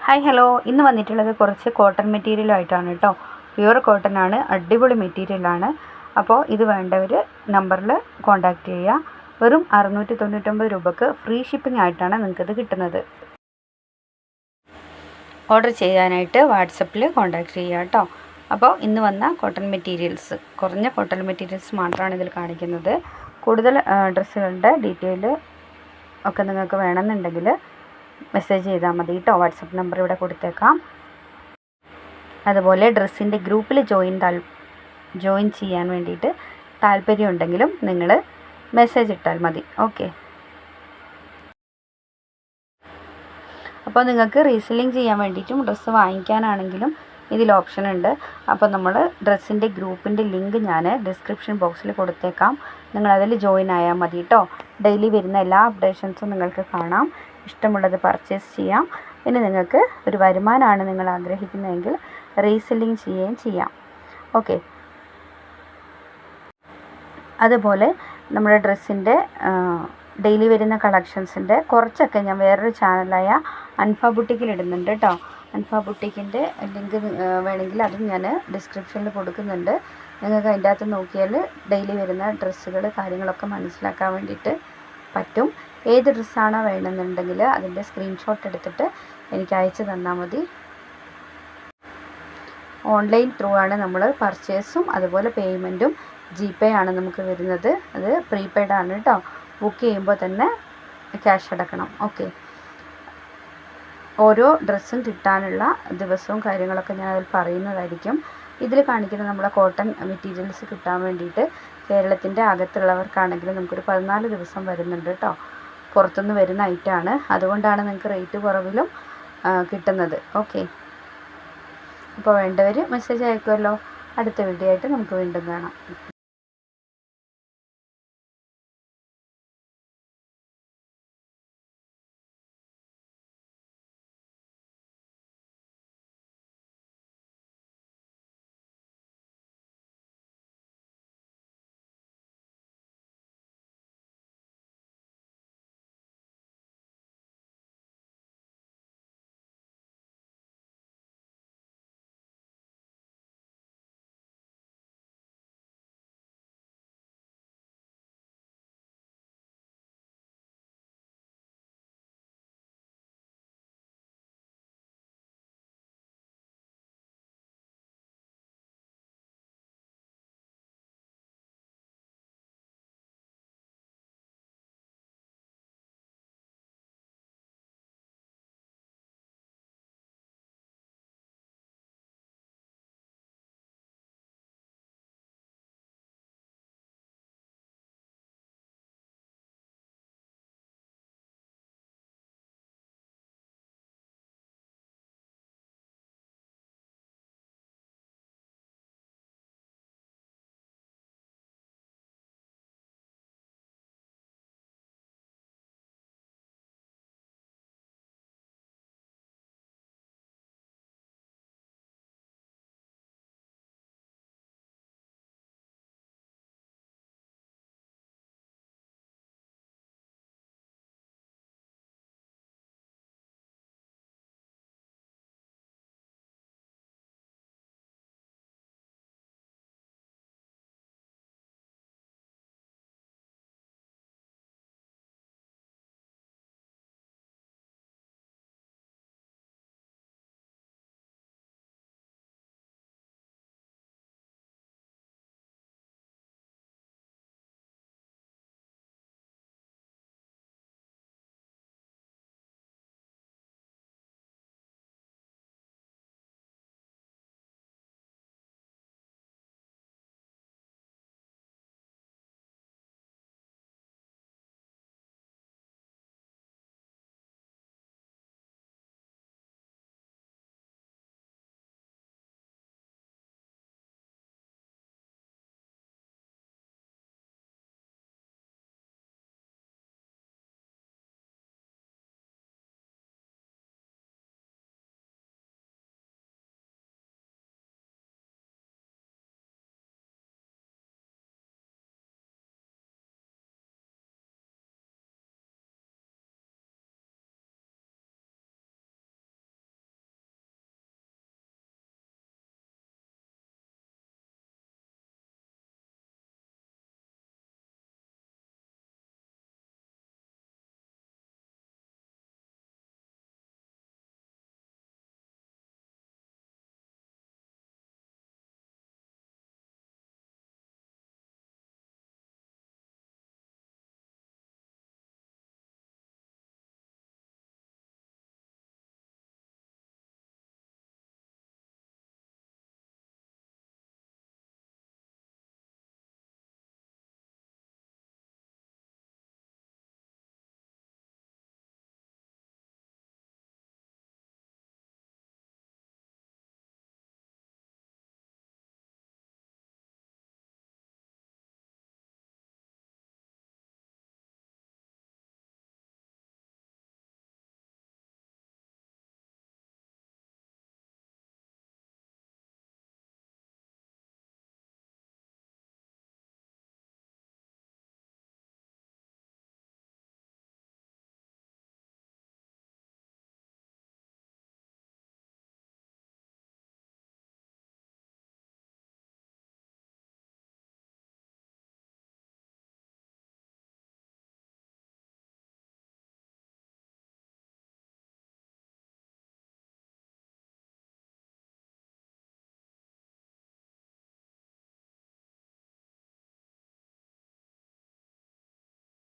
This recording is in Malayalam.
ഹായ് ഹലോ, ഇന്ന് വന്നിട്ടുള്ളത് കുറച്ച് കോട്ടൺ മെറ്റീരിയലായിട്ടാണ് കേട്ടോ. പ്യുവർ കോട്ടൺ ആണ്, അടിപൊളി മെറ്റീരിയലാണ്. അപ്പോൾ ഇത് വേണ്ടവർ നമ്പറിൽ കോൺടാക്റ്റ് ചെയ്യുക. വെറും 699 രൂപക്ക് ഫ്രീ ഷിപ്പിംഗ് ആയിട്ടാണ് നിങ്ങൾക്കിത് കിട്ടുന്നത്. ഓർഡർ ചെയ്യാനായിട്ട് വാട്സപ്പിൽ കോൺടാക്റ്റ് ചെയ്യുക കേട്ടോ. അപ്പോൾ ഇന്ന് വന്ന കോട്ടൺ മെറ്റീരിയൽസ്, കുറഞ്ഞ കോട്ടൺ മെറ്റീരിയൽസ് മാത്രമാണ് ഇതിൽ കാണിക്കുന്നത്. കൂടുതൽ ഡ്രസ്സുകളുടെ ഡീറ്റെയിൽ ഒക്കെ നിങ്ങൾക്ക് വേണമെന്നുണ്ടെങ്കിൽ മെസ്സേജ് ചെയ്താൽ മതി കേട്ടോ. വാട്സപ്പ് നമ്പർ ഇവിടെ കൊടുത്തേക്കാം. അതുപോലെ ഡ്രസ്സിൻ്റെ ഗ്രൂപ്പിൽ ജോയിൻ ചെയ്യാൻ വേണ്ടിയിട്ട് താല്പര്യമുണ്ടെങ്കിലും നിങ്ങൾ മെസ്സേജ് ഇട്ടാൽ മതി. ഓക്കെ. അപ്പോൾ നിങ്ങൾക്ക് റീസെല്ലിങ് ചെയ്യാൻ വേണ്ടിയിട്ടും ഡ്രസ്സ് വാങ്ങിക്കാനാണെങ്കിലും ഇതിൽ ഓപ്ഷൻ ഉണ്ട്. അപ്പോൾ നമ്മൾ ഡ്രസ്സിൻ്റെ ഗ്രൂപ്പിൻ്റെ ലിങ്ക് ഞാൻ ഡിസ്ക്രിപ്ഷൻ ബോക്സിൽ കൊടുത്തേക്കാം. നിങ്ങളതിൽ ജോയിൻ ആയാൽ മതി കേട്ടോ. ഡെയിലി വരുന്ന എല്ലാ അപ്ഡേഷൻസും നിങ്ങൾക്ക് കാണാം. ഇഷ്ടമുള്ളത് പർച്ചേസ് ചെയ്യാം. പിന്നെ നിങ്ങൾക്ക് ഒരു വരുമാനമാണ് നിങ്ങൾ ആഗ്രഹിക്കുന്നതെങ്കിൽ റീസെല്ലിങ് ചെയ്യുകയും ചെയ്യാം. ഓക്കെ. അതുപോലെ നമ്മുടെ ഡ്രസ്സിൻ്റെ ഡെയിലി വരുന്ന കളക്ഷൻസിൻ്റെ കുറച്ചൊക്കെ ഞാൻ വേറൊരു ചാനലായ അൻഫ ബുട്ടിക്കിൽ ഇടുന്നുണ്ട് കേട്ടോ. അൻഫ ബുട്ടിക്കിൻ്റെ ലിങ്ക് വേണമെങ്കിൽ അതും ഞാൻ ഡിസ്ക്രിപ്ഷനിൽ കൊടുക്കുന്നുണ്ട്. നിങ്ങൾക്ക് അതിൻ്റെ അകത്ത് നോക്കിയാൽ ഡെയിലി വരുന്ന ഡ്രസ്സുകൾ കാര്യങ്ങളൊക്കെ മനസ്സിലാക്കാൻ വേണ്ടിയിട്ട് പറ്റും. ഏത് ഡ്രസ്സാണോ വേണമെന്നുണ്ടെങ്കിൽ അതിൻ്റെ സ്ക്രീൻഷോട്ട് എടുത്തിട്ട് എനിക്ക് അയച്ചു തന്നാൽ മതി. ഓൺലൈൻ ത്രൂ ആണ് നമ്മൾ പർച്ചേസും അതുപോലെ പേയ്മെൻറ്റും GPay ആണ് നമുക്ക് വരുന്നത്. അത് പ്രീപെയ്ഡ് ആണ് കേട്ടോ. ബുക്ക് ചെയ്യുമ്പോൾ തന്നെ ക്യാഷ് അടക്കണം. ഓക്കെ. ഓരോ ഡ്രസ്സും കിട്ടാനുള്ള ദിവസവും കാര്യങ്ങളൊക്കെ ഞാൻ അതിൽ പറയുന്നതായിരിക്കും. ഇതിൽ കാണിക്കുന്ന നമ്മളെ കോട്ടൺ മെറ്റീരിയൽസ് കിട്ടാൻ വേണ്ടിയിട്ട് കേരളത്തിൻ്റെ അകത്തുള്ളവർക്കാണെങ്കിലും നമുക്കൊരു 14 ദിവസം വരുന്നുണ്ട് കേട്ടോ. പുറത്തുനിന്ന് വരുന്ന ഐറ്റമാണ്, അതുകൊണ്ടാണ് നിങ്ങൾക്ക് റേറ്റ് കുറവിലും കിട്ടുന്നത്. ഓക്കെ. അപ്പോൾ വേണ്ടവർ മെസ്സേജ് അയക്കുമല്ലോ. അടുത്ത വീഡിയോ ആയിട്ട് നമുക്ക് വീണ്ടും കാണാം.